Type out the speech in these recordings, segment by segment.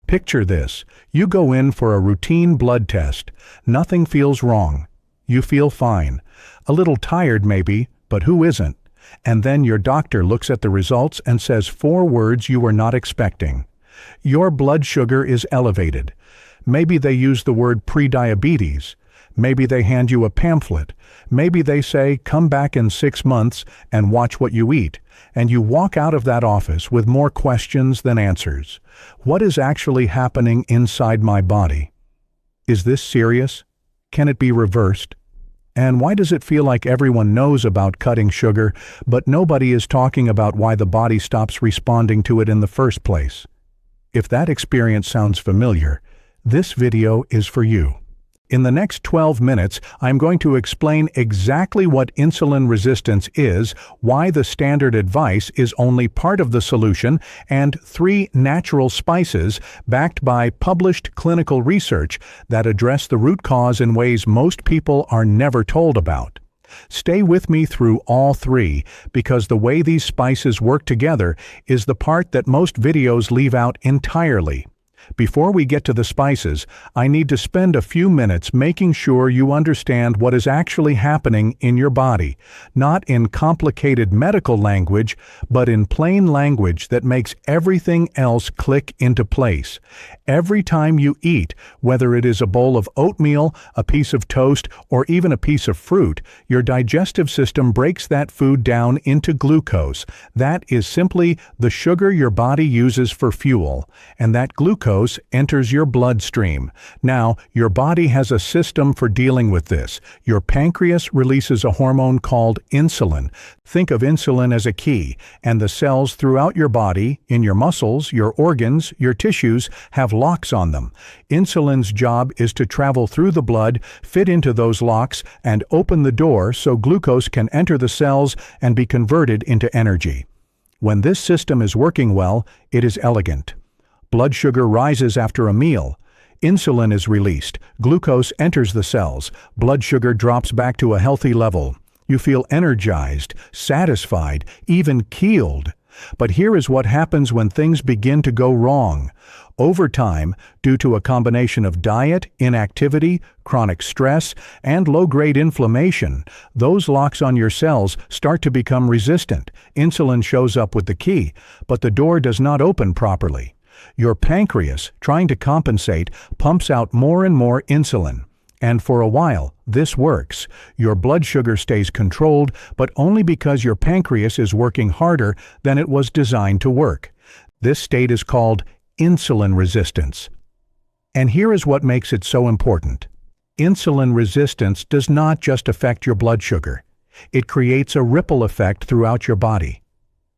Picture this. You go in for a routine blood test. Nothing feels wrong. You feel fine. A little tired maybe, but who isn't? And then your doctor looks at the results and says 4 words you were not expecting. Your blood sugar is elevated. Maybe they use the word prediabetes. Maybe they hand you a pamphlet. Maybe they say, come back in 6 months and watch what you eat. And you walk out of that office with more questions than answers. What is actually happening inside my body? Is this serious? Can it be reversed? And why does it feel like everyone knows about cutting sugar, but nobody is talking about why the body stops responding to it in the first place? If that experience sounds familiar, this video is for you. In the next 12 minutes, I'm going to explain exactly what insulin resistance is, why the standard advice is only part of the solution, and 3 natural spices backed by published clinical research that address the root cause in ways most people are never told about. Stay with me through all 3, because the way these spices work together is the part that most videos leave out entirely. Before we get to the spices, I need to spend a few minutes making sure you understand what is actually happening in your body, not in complicated medical language, but in plain language that makes everything else click into place. Every time you eat, whether it is a bowl of oatmeal, a piece of toast, or even a piece of fruit, your digestive system breaks that food down into glucose. That is simply the sugar your body uses for fuel, and that glucose enters your bloodstream. Now, your body has a system for dealing with this. Your pancreas releases a hormone called insulin. Think of insulin as a key, and the cells throughout your body, in your muscles, your organs, your tissues, have locks on them. Insulin's job is to travel through the blood, fit into those locks, and open the door so glucose can enter the cells and be converted into energy. When this system is working well, it is elegant. Blood sugar rises after a meal. Insulin is released. Glucose enters the cells. Blood sugar drops back to a healthy level. You feel energized, satisfied, even keeled. But here is what happens when things begin to go wrong. Over time, due to a combination of diet, inactivity, chronic stress, and low-grade inflammation, those locks on your cells start to become resistant. Insulin shows up with the key, but the door does not open properly. Your pancreas, trying to compensate, pumps out more and more insulin. And for a while, this works. Your blood sugar stays controlled, but only because your pancreas is working harder than it was designed to work. This state is called insulin resistance. And here is what makes it so important. Insulin resistance does not just affect your blood sugar. It creates a ripple effect throughout your body.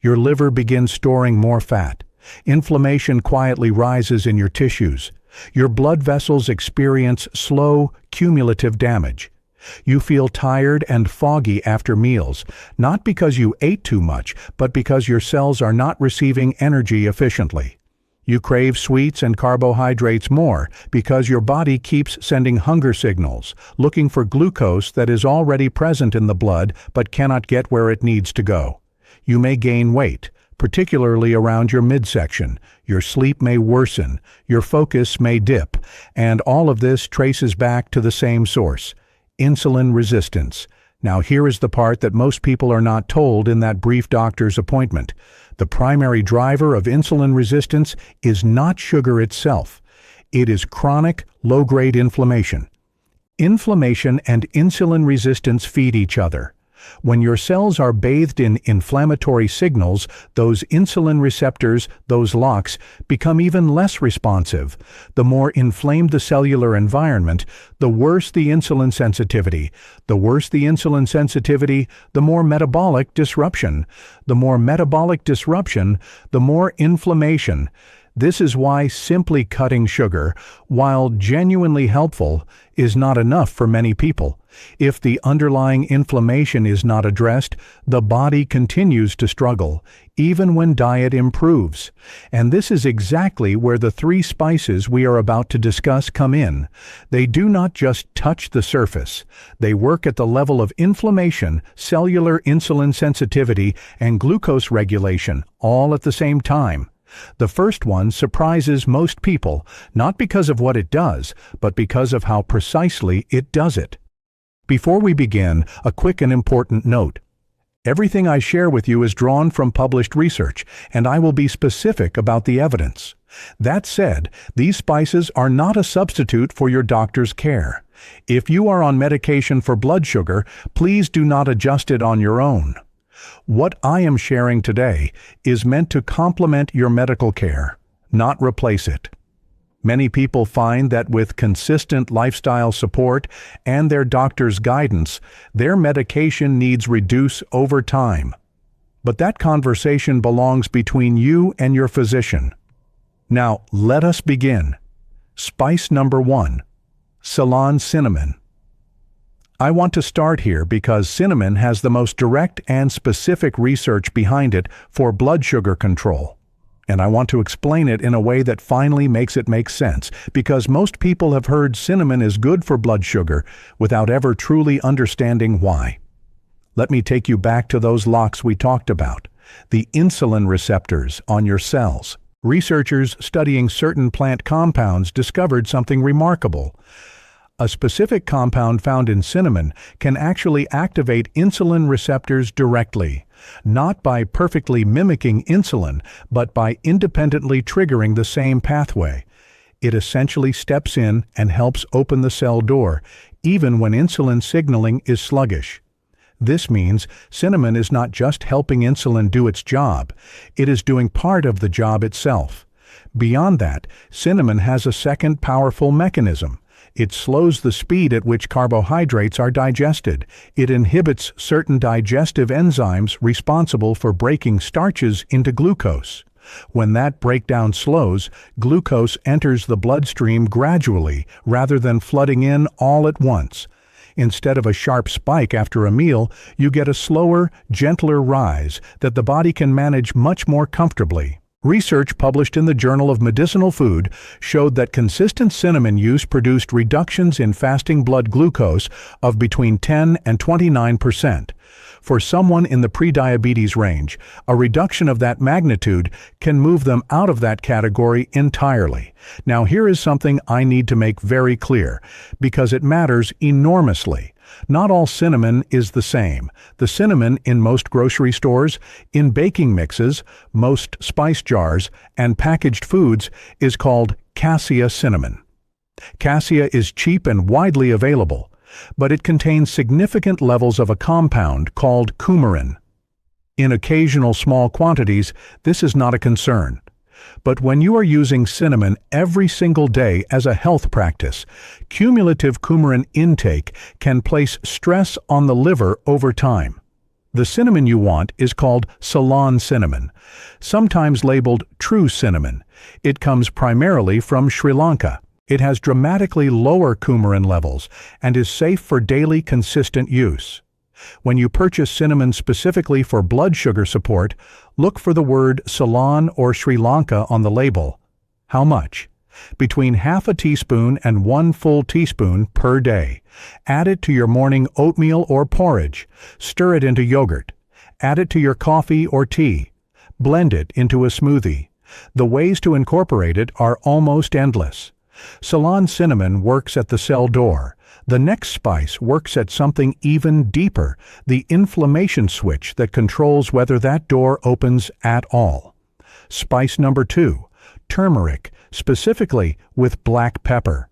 Your liver begins storing more fat. Inflammation quietly rises in your tissues. Your blood vessels experience slow, cumulative damage. You feel tired and foggy after meals, not because you ate too much, but because your cells are not receiving energy efficiently. You crave sweets and carbohydrates more because your body keeps sending hunger signals, looking for glucose that is already present in the blood but cannot get where it needs to go. You may gain weight, particularly around your midsection. Your sleep may worsen, your focus may dip, and all of this traces back to the same source: insulin resistance. Now here is the part that most people are not told in that brief doctor's appointment. The primary driver of insulin resistance is not sugar itself. It is chronic, low-grade inflammation. Inflammation and insulin resistance feed each other. When your cells are bathed in inflammatory signals, those insulin receptors, those locks, become even less responsive. The more inflamed the cellular environment, the worse the insulin sensitivity. The worse the insulin sensitivity, the more metabolic disruption. The more metabolic disruption, the more inflammation. This is why simply cutting sugar, while genuinely helpful, is not enough for many people. If the underlying inflammation is not addressed, the body continues to struggle, even when diet improves. And this is exactly where the 3 spices we are about to discuss come in. They do not just touch the surface. They work at the level of inflammation, cellular insulin sensitivity, and glucose regulation, all at the same time. The first one surprises most people, not because of what it does, but because of how precisely it does it. Before we begin, a quick and important note. Everything I share with you is drawn from published research, and I will be specific about the evidence. That said, these spices are not a substitute for your doctor's care. If you are on medication for blood sugar, please do not adjust it on your own. What I am sharing today is meant to complement your medical care, not replace it. Many people find that with consistent lifestyle support and their doctor's guidance, their medication needs reduce over time. But that conversation belongs between you and your physician. Now, let us begin. Spice number 1, Ceylon Cinnamon. I want to start here because cinnamon has the most direct and specific research behind it for blood sugar control. And I want to explain it in a way that finally makes it make sense, because most people have heard cinnamon is good for blood sugar without ever truly understanding why. Let me take you back to those locks we talked about, the insulin receptors on your cells. Researchers studying certain plant compounds discovered something remarkable. A specific compound found in cinnamon can actually activate insulin receptors directly, not by perfectly mimicking insulin, but by independently triggering the same pathway. It essentially steps in and helps open the cell door, even when insulin signaling is sluggish. This means cinnamon is not just helping insulin do its job, it is doing part of the job itself. Beyond that, cinnamon has a second powerful mechanism. It slows the speed at which carbohydrates are digested. It inhibits certain digestive enzymes responsible for breaking starches into glucose. When that breakdown slows, glucose enters the bloodstream gradually rather than flooding in all at once. Instead of a sharp spike after a meal, you get a slower, gentler rise that the body can manage much more comfortably. Research published in the Journal of Medicinal Food showed that consistent cinnamon use produced reductions in fasting blood glucose of between 10 and 29%. For someone in the prediabetes range, a reduction of that magnitude can move them out of that category entirely. Now, here is something I need to make very clear, because it matters enormously. Not all cinnamon is the same. The cinnamon in most grocery stores, in baking mixes, most spice jars, and packaged foods is called cassia cinnamon. Cassia is cheap and widely available, but it contains significant levels of a compound called coumarin. In occasional small quantities, this is not a concern. But when you are using cinnamon every single day as a health practice, cumulative coumarin intake can place stress on the liver over time. The cinnamon you want is called Ceylon cinnamon, sometimes labeled true cinnamon. It comes primarily from Sri Lanka. It has dramatically lower coumarin levels and is safe for daily consistent use. When you purchase cinnamon specifically for blood sugar support, look for the word Ceylon or Sri Lanka on the label. How much? Between half a teaspoon and 1 full teaspoon per day. Add it to your morning oatmeal or porridge. Stir it into yogurt. Add it to your coffee or tea. Blend it into a smoothie. The ways to incorporate it are almost endless. Ceylon cinnamon works at the cell door. The next spice works at something even deeper, the inflammation switch that controls whether that door opens at all. Spice number 2, turmeric, specifically with black pepper.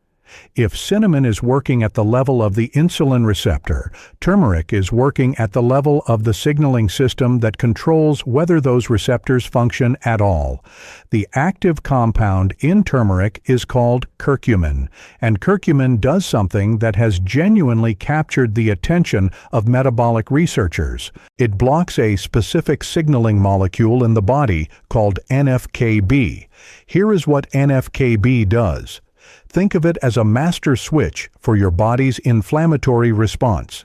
If cinnamon is working at the level of the insulin receptor, turmeric is working at the level of the signaling system that controls whether those receptors function at all. The active compound in turmeric is called curcumin, and curcumin does something that has genuinely captured the attention of metabolic researchers. It blocks a specific signaling molecule in the body called NF-κB. Here is what NF-κB does. Think of it as a master switch for your body's inflammatory response.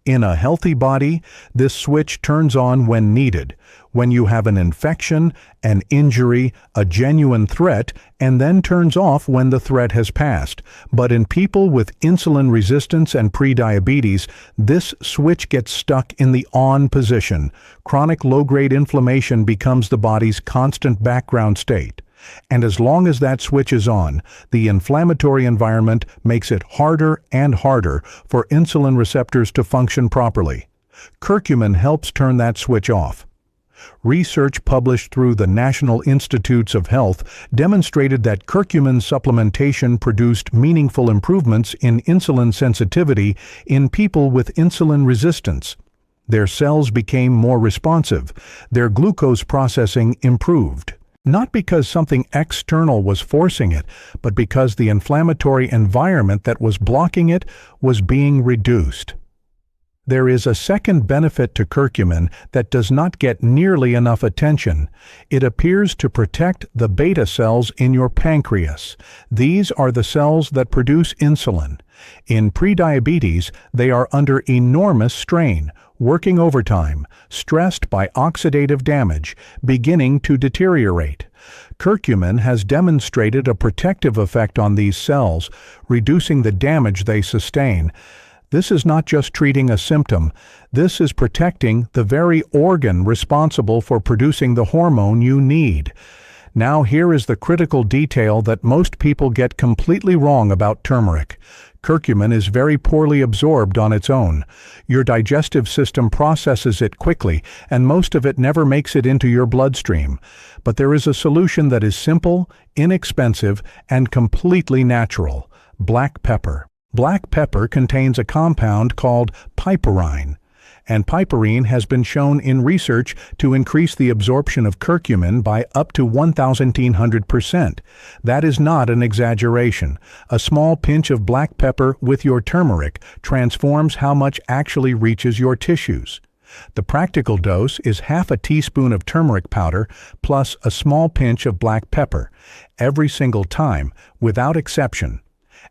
In a healthy body, this switch turns on when needed, when you have an infection, an injury, a genuine threat, and then turns off when the threat has passed. But in people with insulin resistance and prediabetes, this switch gets stuck in the on position. Chronic low-grade inflammation becomes the body's constant background state. And as long as that switch is on, the inflammatory environment makes it harder and harder for insulin receptors to function properly. Curcumin helps turn that switch off. Research published through the National Institutes of Health demonstrated that curcumin supplementation produced meaningful improvements in insulin sensitivity in people with insulin resistance. Their cells became more responsive. Their glucose processing improved. Not because something external was forcing it, but because the inflammatory environment that was blocking it was being reduced. There is a second benefit to curcumin that does not get nearly enough attention. It appears to protect the beta cells in your pancreas. These are the cells that produce insulin. In prediabetes, they are under enormous strain, working overtime, stressed by oxidative damage, beginning to deteriorate. Curcumin has demonstrated a protective effect on these cells, reducing the damage they sustain. This is not just treating a symptom. This is protecting the very organ responsible for producing the hormone you need. Now here is the critical detail that most people get completely wrong about turmeric. Curcumin is very poorly absorbed on its own. Your digestive system processes it quickly, and most of it never makes it into your bloodstream. But there is a solution that is simple, inexpensive, and completely natural: black pepper. Black pepper contains a compound called piperine, and piperine has been shown in research to increase the absorption of curcumin by up to 1,100%. That is not an exaggeration. A small pinch of black pepper with your turmeric transforms how much actually reaches your tissues. The practical dose is half a teaspoon of turmeric powder plus a small pinch of black pepper, every single time, without exception.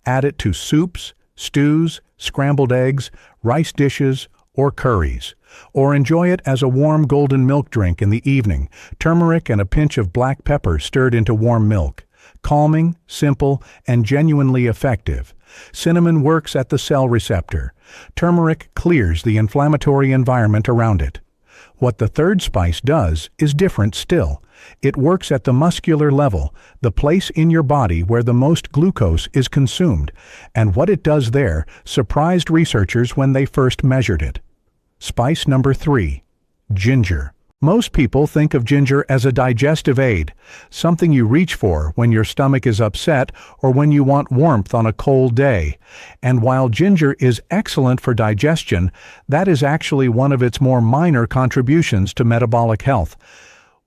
Add it to soups, stews, scrambled eggs, rice dishes, or curries. Or enjoy it as a warm golden milk drink in the evening, turmeric and a pinch of black pepper stirred into warm milk. Calming, simple, and genuinely effective. Cinnamon works at the cell receptor. Turmeric clears the inflammatory environment around it. What the third spice does is different still. It works at the muscular level, the place in your body where the most glucose is consumed, and what it does there surprised researchers when they first measured it. Spice number 3, ginger. Most people think of ginger as a digestive aid, something you reach for when your stomach is upset or when you want warmth on a cold day. And while ginger is excellent for digestion, that is actually one of its more minor contributions to metabolic health.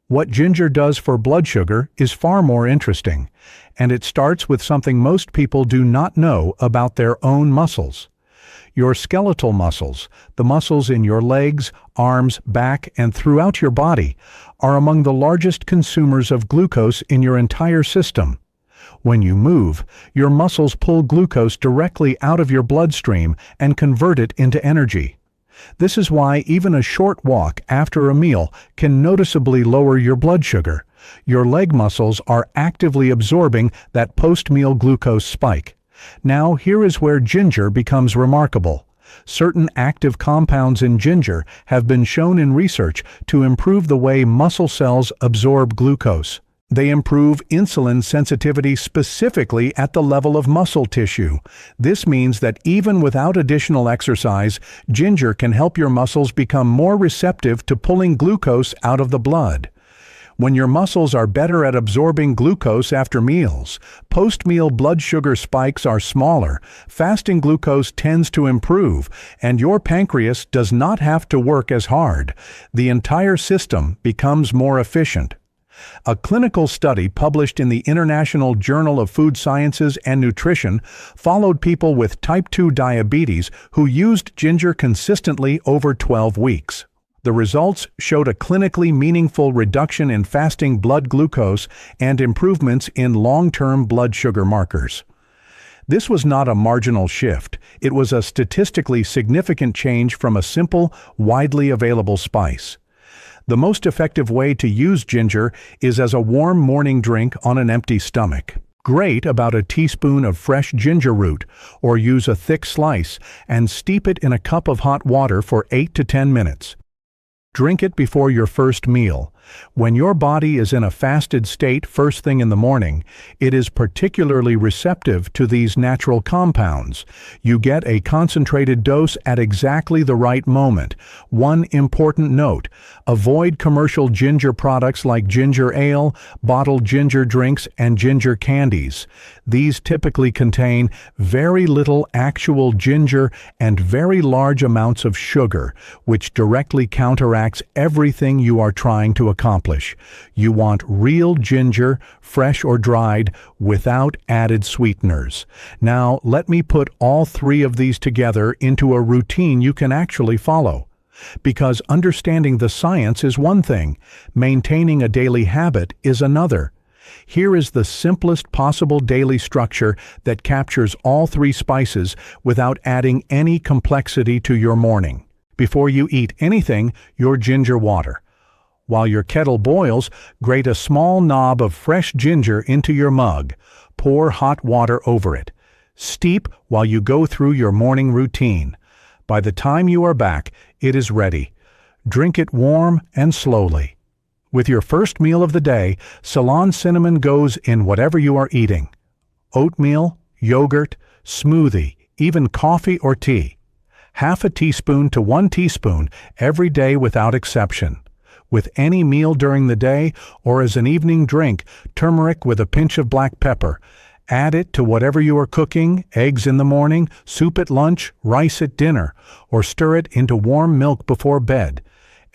What ginger does for blood sugar is far more interesting, and it starts with something most people do not know about their own muscles. Your skeletal muscles, the muscles in your legs, arms, back, and throughout your body, are among the largest consumers of glucose in your entire system. When you move, your muscles pull glucose directly out of your bloodstream and convert it into energy. This is why even a short walk after a meal can noticeably lower your blood sugar. Your leg muscles are actively absorbing that post-meal glucose spike. Now, here is where ginger becomes remarkable. Certain active compounds in ginger have been shown in research to improve the way muscle cells absorb glucose. They improve insulin sensitivity specifically at the level of muscle tissue. This means that even without additional exercise, ginger can help your muscles become more receptive to pulling glucose out of the blood. When your muscles are better at absorbing glucose after meals, post-meal blood sugar spikes are smaller, fasting glucose tends to improve, and your pancreas does not have to work as hard. The entire system becomes more efficient. A clinical study published in the International Journal of Food Sciences and Nutrition followed people with type 2 diabetes who used ginger consistently over 12 weeks. The results showed a clinically meaningful reduction in fasting blood glucose and improvements in long-term blood sugar markers. This was not a marginal shift. It was a statistically significant change from a simple, widely available spice. The most effective way to use ginger is as a warm morning drink on an empty stomach. Grate about a teaspoon of fresh ginger root, or use a thick slice, and steep it in a cup of hot water for 8 to 10 minutes. Drink it before your first meal. When your body is in a fasted state first thing in the morning, it is particularly receptive to these natural compounds. You get a concentrated dose at exactly the right moment. One important note: avoid commercial ginger products like ginger ale, bottled ginger drinks, and ginger candies. These typically contain very little actual ginger and very large amounts of sugar, which directly counteracts everything you are trying to accomplish. You want real ginger, fresh or dried, without added sweeteners. Now, let me put all three of these together into a routine you can actually follow. Because understanding the science is one thing, maintaining a daily habit is another. Here is the simplest possible daily structure that captures all three spices without adding any complexity to your morning. Before you eat anything, your ginger water. While your kettle boils, grate a small knob of fresh ginger into your mug. Pour hot water over it. Steep while you go through your morning routine. By the time you are back, it is ready. Drink it warm and slowly. With your first meal of the day, Ceylon Cinnamon goes in whatever you are eating. Oatmeal, yogurt, smoothie, even coffee or tea. Half a teaspoon to 1 teaspoon every day without exception. With any meal during the day or as an evening drink, turmeric with a pinch of black pepper. Add it to whatever you are cooking: eggs in the morning, soup at lunch, rice at dinner, or stir it into warm milk before bed.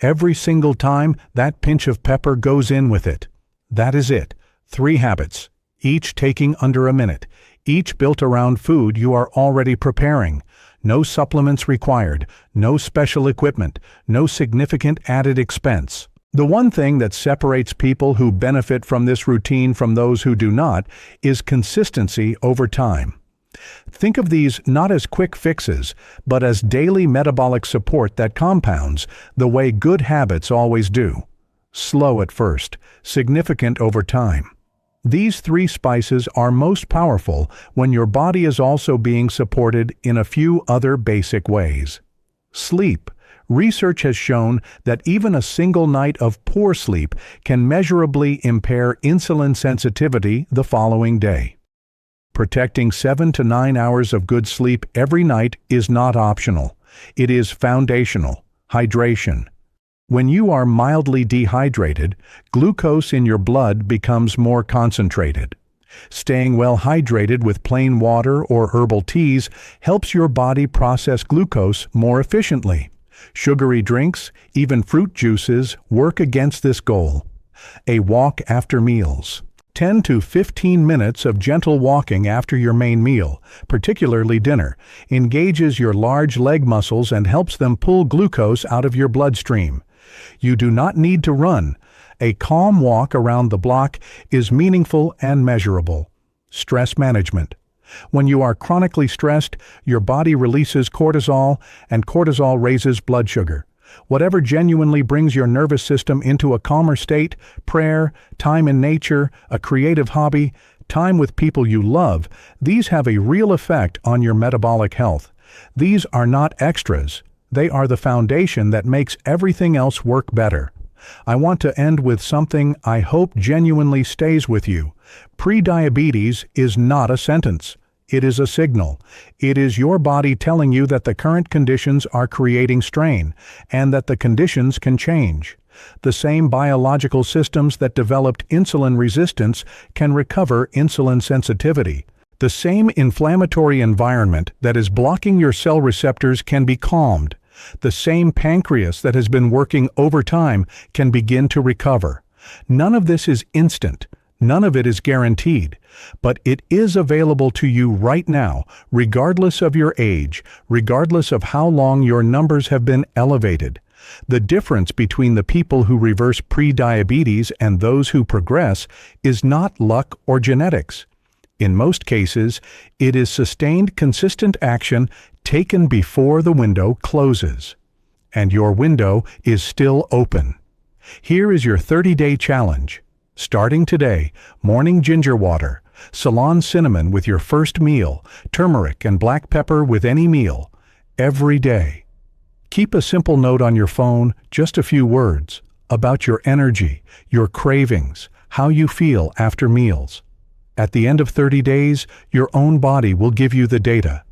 Every single time, that pinch of pepper goes in with it. That is it. 3 habits, each taking under a minute, each built around food you are already preparing. No supplements required, no special equipment, no significant added expense. The one thing that separates people who benefit from this routine from those who do not is consistency over time. Think of these not as quick fixes, but as daily metabolic support that compounds, the way good habits always do. Slow at first, significant over time. These 3 spices are most powerful when your body is also being supported in a few other basic ways. Sleep. Research has shown that even a single night of poor sleep can measurably impair insulin sensitivity the following day. Protecting 7 to 9 hours of good sleep every night is not optional. It is foundational. Hydration. When you are mildly dehydrated, glucose in your blood becomes more concentrated. Staying well hydrated with plain water or herbal teas helps your body process glucose more efficiently. Sugary drinks, even fruit juices, work against this goal. A walk after meals. 10 to 15 minutes of gentle walking after your main meal, particularly dinner, engages your large leg muscles and helps them pull glucose out of your bloodstream. You do not need to run. A calm walk around the block is meaningful and measurable. Stress management. When you are chronically stressed, your body releases cortisol, and cortisol raises blood sugar. Whatever genuinely brings your nervous system into a calmer state, prayer, time in nature, a creative hobby, time with people you love, these have a real effect on your metabolic health. These are not extras. They are the foundation that makes everything else work better. I want to end with something I hope genuinely stays with you. Prediabetes is not a sentence. It is a signal. It is your body telling you that the current conditions are creating strain, and that the conditions can change. The same biological systems that developed insulin resistance can recover insulin sensitivity. The same inflammatory environment that is blocking your cell receptors can be calmed. The same pancreas that has been working overtime can begin to recover. None of this is instant. None of it is guaranteed, but it is available to you right now, regardless of your age, regardless of how long your numbers have been elevated. The difference between the people who reverse prediabetes and those who progress is not luck or genetics. In most cases, it is sustained consistent action taken before the window closes. And your window is still open. Here is your 30-day challenge. Starting today, morning ginger water, Ceylon cinnamon with your first meal, turmeric and black pepper with any meal, every day. Keep a simple note on your phone, just a few words, about your energy, your cravings, how you feel after meals. At the end of 30 days, your own body will give you the data.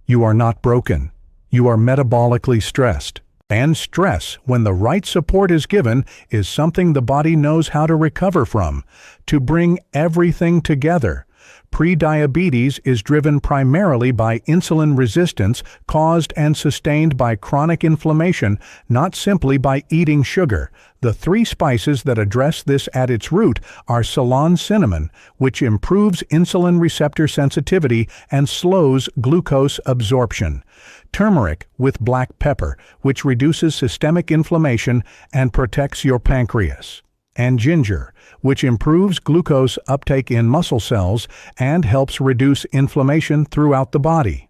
You are not broken. You are metabolically stressed. And stress, when the right support is given, is something the body knows how to recover from, to bring everything together. Prediabetes is driven primarily by insulin resistance caused and sustained by chronic inflammation, not simply by eating sugar. The 3 spices that address this at its root are Ceylon cinnamon, which improves insulin receptor sensitivity and slows glucose absorption; turmeric with black pepper, which reduces systemic inflammation and protects your pancreas; and ginger, which improves glucose uptake in muscle cells and helps reduce inflammation throughout the body.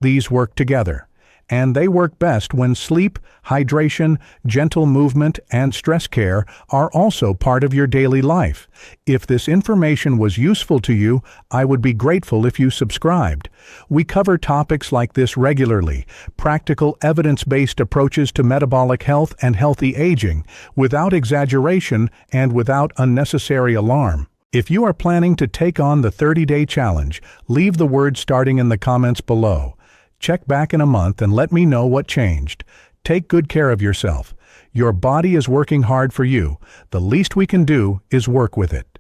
These work together, and they work best when sleep, hydration, gentle movement, and stress care are also part of your daily life. If this information was useful to you, I would be grateful if you subscribed. We cover topics like this regularly, practical evidence-based approaches to metabolic health and healthy aging, without exaggeration and without unnecessary alarm. If you are planning to take on the 30-day challenge, leave the word starting in the comments below. Check back in a month and let me know what changed. Take good care of yourself. Your body is working hard for you. The least we can do is work with it.